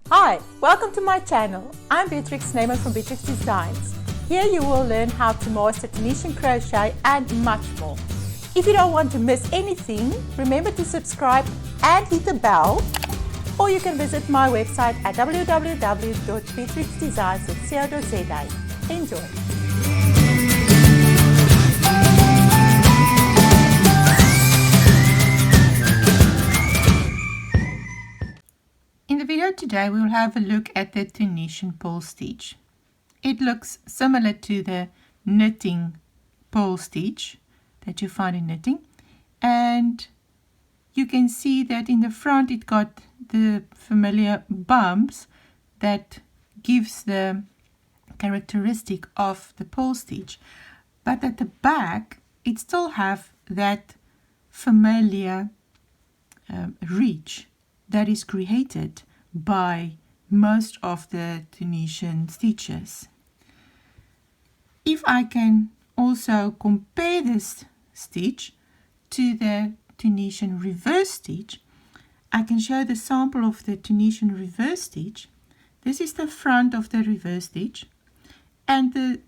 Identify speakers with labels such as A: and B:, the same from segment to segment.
A: Hi, welcome to my channel. I'm Beatrix Snyman from Beatrix Designs. Here you will learn how to master Tunisian crochet and much more. If you don't want to miss anything, remember to subscribe and hit the bell, or you can visit my website at www.beatrixdesigns.co.za. Enjoy! In the video today we will have a look at the Tunisian Purl Stitch. It looks similar to the knitting purl stitch that you find in knitting, and you can see that in the front it got the familiar bumps that gives the characteristic of the purl stitch, but at the back it still have that familiar reach that is created by most of the Tunisian stitches. If I can also compare this stitch to the Tunisian reverse stitch, I can show the sample of the Tunisian reverse stitch. This is the front of the reverse stitch, and the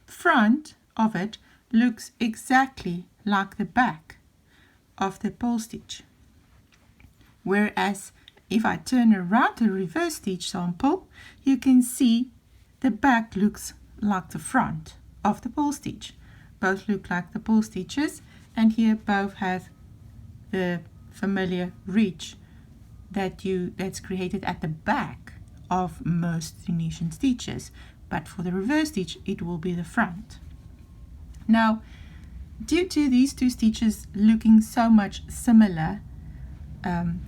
A: front of it looks exactly like the back of the purl stitch. Whereas if I turn around the reverse stitch sample, you can see the back looks like the front of the purl stitch. Both look like the purl stitches, and here both have the familiar reach that's created at the back of most Tunisian stitches, but for the reverse stitch it will be the front. Now, due to these two stitches looking so much similar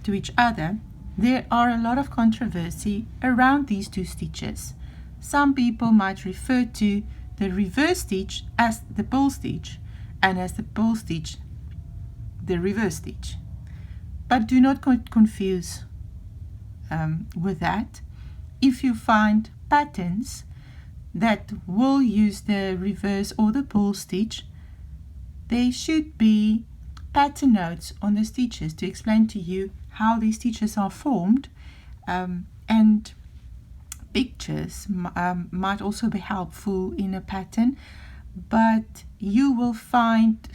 A: to each other, there are a lot of controversy around these two stitches. Some people might refer to the reverse stitch as the purl stitch, and as the purl stitch the reverse stitch. But do not confuse with that. If you find patterns that will use the reverse or the purl stitch, there should be pattern notes on the stitches to explain to you how these stitches are formed, and pictures might also be helpful in a pattern, but you will find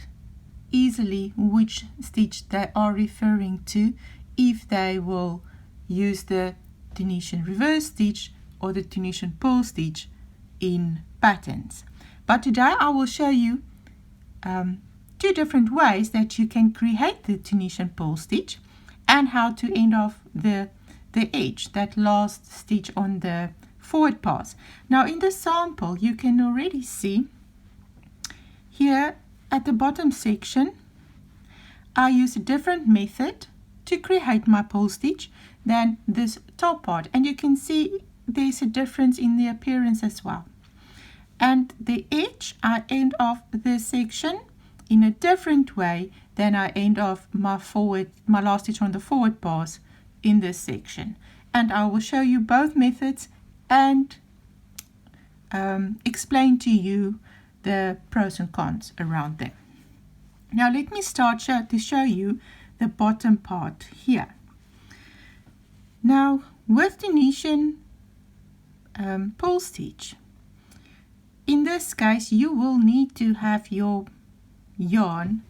A: easily which stitch they are referring to if they will use the Tunisian reverse stitch or the Tunisian purl stitch in patterns. But today I will show you two different ways that you can create the Tunisian purl stitch and how to end off the edge, that last stitch on the forward pass. Now in the sample you can already see here at the bottom section I use a different method to create my purl stitch than this top part, and you can see there's a difference in the appearance as well. And the edge I end off this section in a different way than I end off my last stitch on the forward pass in this section. And I will show you both methods and explain to you the pros and cons around them. Now let me start to show you the bottom part here. Now with Tunisian purl stitch, in this case you will need to have your yarn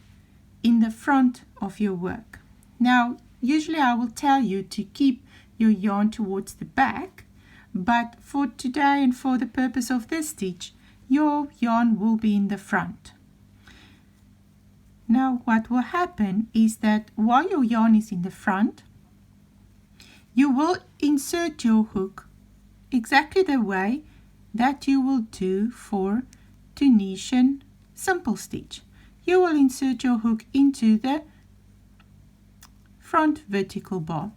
A: in the front of your work. Now usually I will tell you to keep your yarn towards the back, but for today and for the purpose of this stitch your yarn will be in the front. Now what will happen is that while your yarn is in the front, you will insert your hook exactly the way that you will do for Tunisian Simple Stitch. You will insert your hook into the front vertical bar.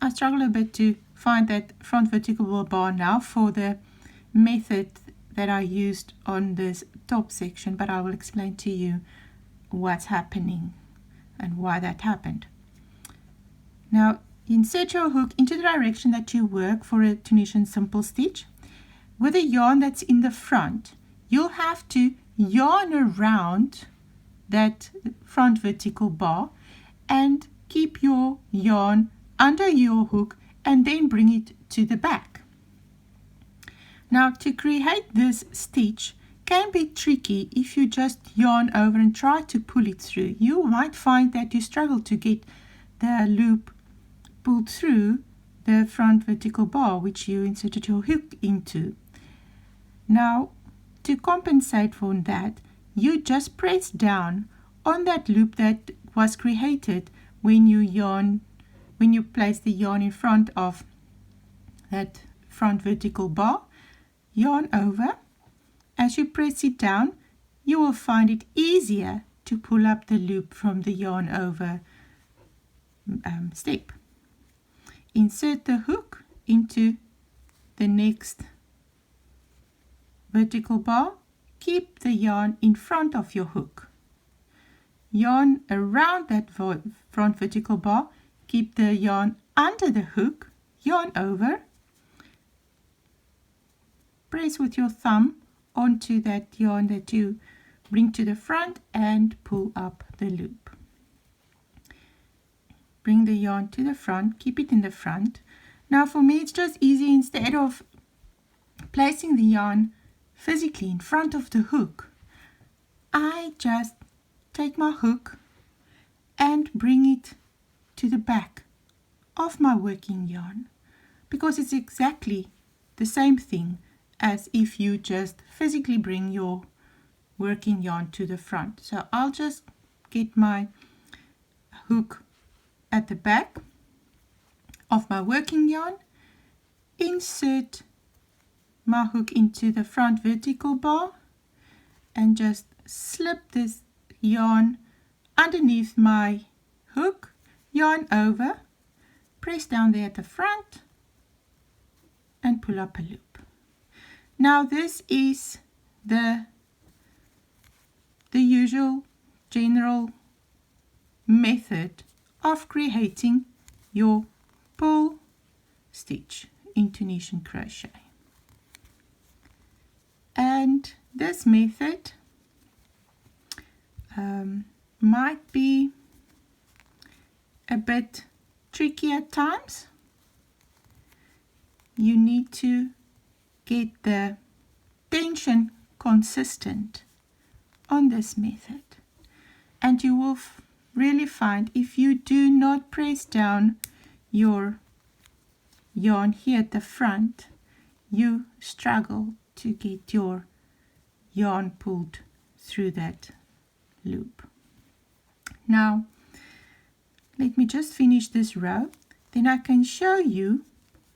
A: I struggle a bit to find that front vertical bar now for the method that I used on this top section, but I will explain to you what's happening and why that happened. Now insert your hook into the direction that you work for a Tunisian Simple Stitch. With a yarn that's in the front, you'll have to yarn around that front vertical bar and keep your yarn under your hook and then bring it to the back. Now, to create this stitch can be tricky if you just yarn over and try to pull it through. You might find that you struggle to get the loop pulled through the front vertical bar which you inserted your hook into. Now, to compensate for that, you just press down on that loop that was created when you place the yarn in front of that front vertical bar. Yarn over. As you press it down, you will find it easier to pull up the loop from the yarn over step. Insert the hook into the next vertical bar. Keep the yarn in front of your hook. Yarn around that front vertical bar. Keep the yarn under the hook. Yarn over. Press with your thumb onto that yarn that you bring to the front and pull up the loop. Bring the yarn to the front, keep it in the front. Now for me it's just easy, instead of placing the yarn physically in front of the hook, I just take my hook and bring it to the back of my working yarn, because it's exactly the same thing as if you just physically bring your working yarn to the front. So I'll just get my hook at the back of my working yarn, insert my hook into the front vertical bar, and just slip this yarn underneath my hook, yarn over, press down there at the front and pull up a loop. Now this is the usual general method of creating your purl stitch in Tunisian crochet. And this method might be a bit tricky at times. You need to get the tension consistent on this method, and you will really find if you do not press down your yarn here at the front, you struggle to get your yarn pulled through that loop. Now let me just finish this row, then I can show you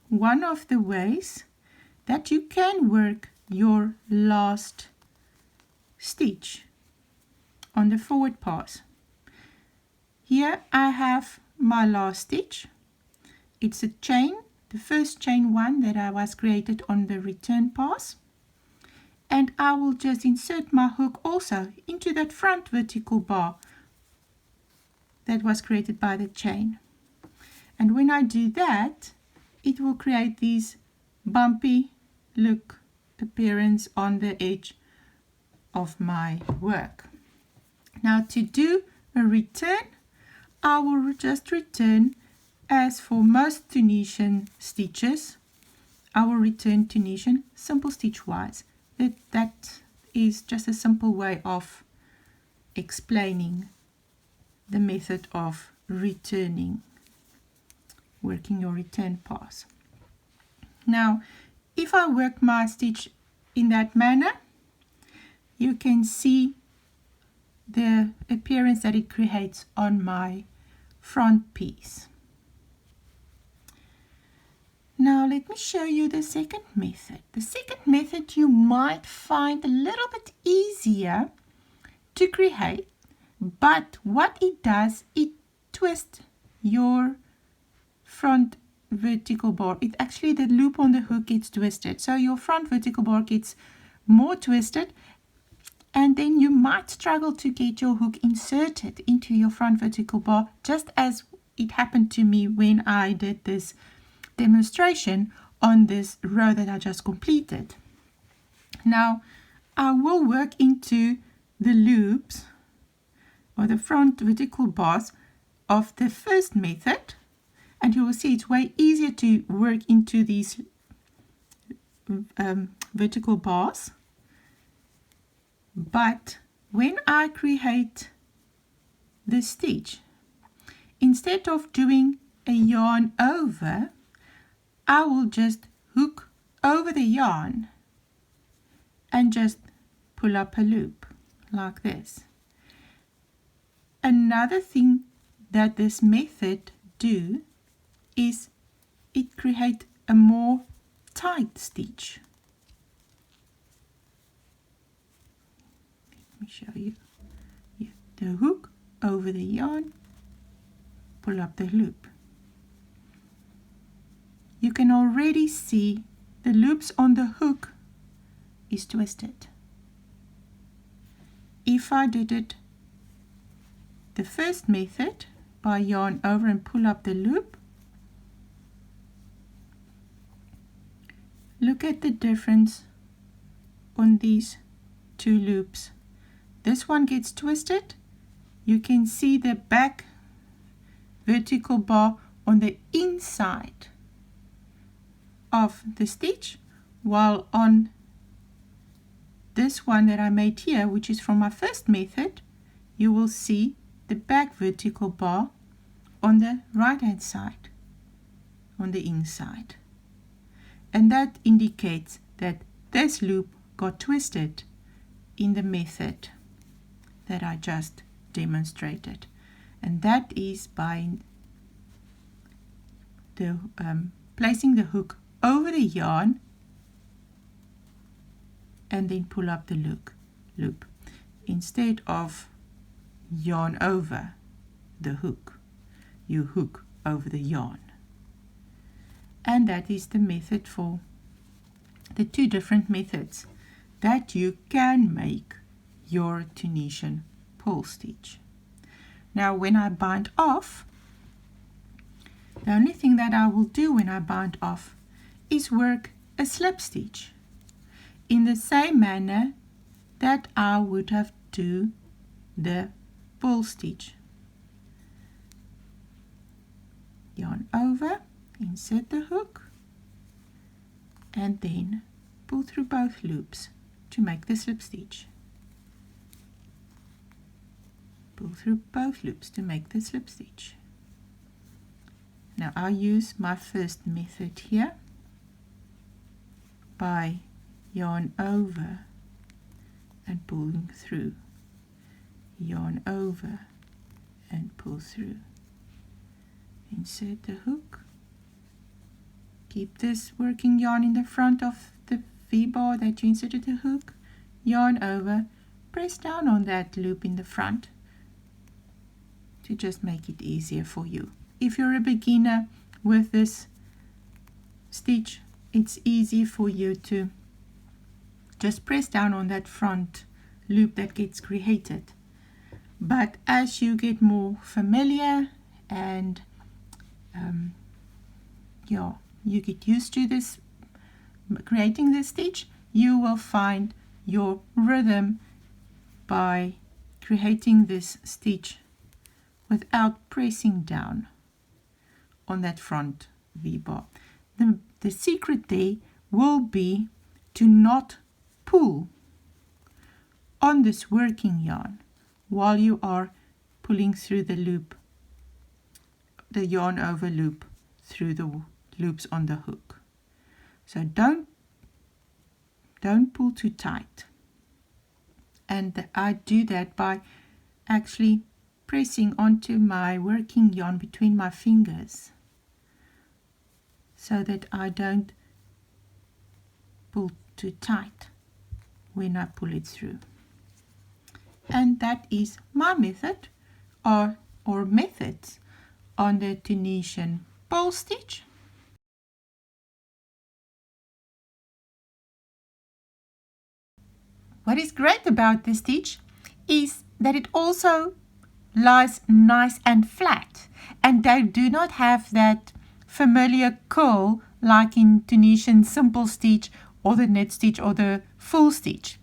A: one of the ways that you can work your last stitch on the forward pass. Here I have my last stitch. It's a chain, the first chain one that I was created on the return pass, and I will just insert my hook also into that front vertical bar that was created by the chain. And when I do that, it will create these bumpy look appearance on the edge of my work. Now to do a return, I will just return as for most Tunisian stitches. I will return Tunisian simple stitch wise. That is just a simple way of explaining the method of returning, working your return pass. Now if I work my stitch in that manner, you can see the appearance that it creates on my front piece. Now let me show you the second method. The second method you might find a little bit easier to create, but what it does, it twists your front vertical bar. It actually, the loop on the hook gets twisted, so your front vertical bar gets more twisted, and then you might struggle to get your hook inserted into your front vertical bar, just as it happened to me when I did this demonstration on this row that I just completed. Now I will work into the loops or the front vertical bars of the first method, and you will see it's way easier to work into these vertical bars. But when I create the stitch, instead of doing a yarn over, I will just hook over the yarn and just pull up a loop like this. Another thing that this method do is it create a more tight stitch. Let me show you. The hook over the yarn, pull up the loop. You can already see the loops on the hook is twisted. If I did it the first method by yarn over and pull up the loop, look at the difference on these two loops. This one gets twisted. You can see the back vertical bar on the inside of the stitch, while on this one that I made here, which is from my first method, you will see the back vertical bar on the right hand side, on the inside. And that indicates that this loop got twisted in the method that I just demonstrated. And that is by the placing the hook over the yarn and then pull up the loop instead of yarn over the hook. You hook over the yarn. And that is the method for the two different methods that you can make your Tunisian purl stitch. Now when I bind off, the only thing that I will do when I bind off is work a slip stitch in the same manner that I would have do the purl stitch. Yarn over, insert the hook, and then pull through both loops to make the slip stitch. Pull through both loops to make the slip stitch. Now I'll use my first method here by yarn over and pulling through, yarn over and pull through. Insert the hook. Keep this working yarn in the front of the V-bar that you inserted the hook. Yarn over, press down on that loop in the front to just make it easier for you. If you're a beginner with this stitch, it's easy for you to just press down on that front loop that gets created. But as you get more familiar and you get used to this, creating this stitch, you will find your rhythm by creating this stitch without pressing down on that front V-bar. The secret there will be to not pull on this working yarn while you are pulling through the loop, the yarn over loop through the loops on the hook. So don't pull too tight. And I do that by actually pressing onto my working yarn between my fingers so that I don't pull too tight when I pull it through. And that is my method or methods on the Tunisian Purl Stitch. What is great about this stitch is that it also lies nice and flat, and they do not have that familiar curl like in Tunisian Simple Stitch or the knit stitch or the full stitch.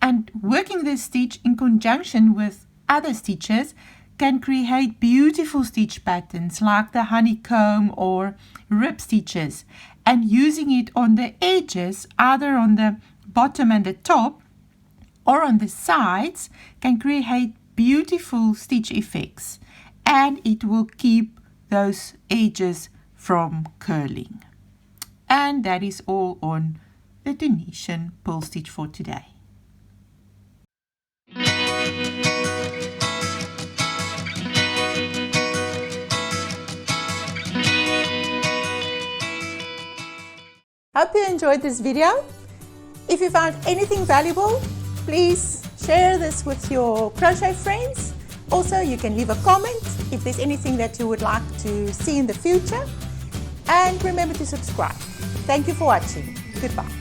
A: And working this stitch in conjunction with other stitches can create beautiful stitch patterns like the honeycomb or rib stitches, and using it on the edges, either on the bottom and the top or on the sides, can create beautiful stitch effects, and it will keep those edges from curling. And that is all on the Tunisian Purl Stitch for today. Hope you enjoyed this video. If you found anything valuable, please share this with your crochet friends. Also, you can leave a comment if there's anything that you would like to see in the future. And remember to subscribe. Thank you for watching. Goodbye.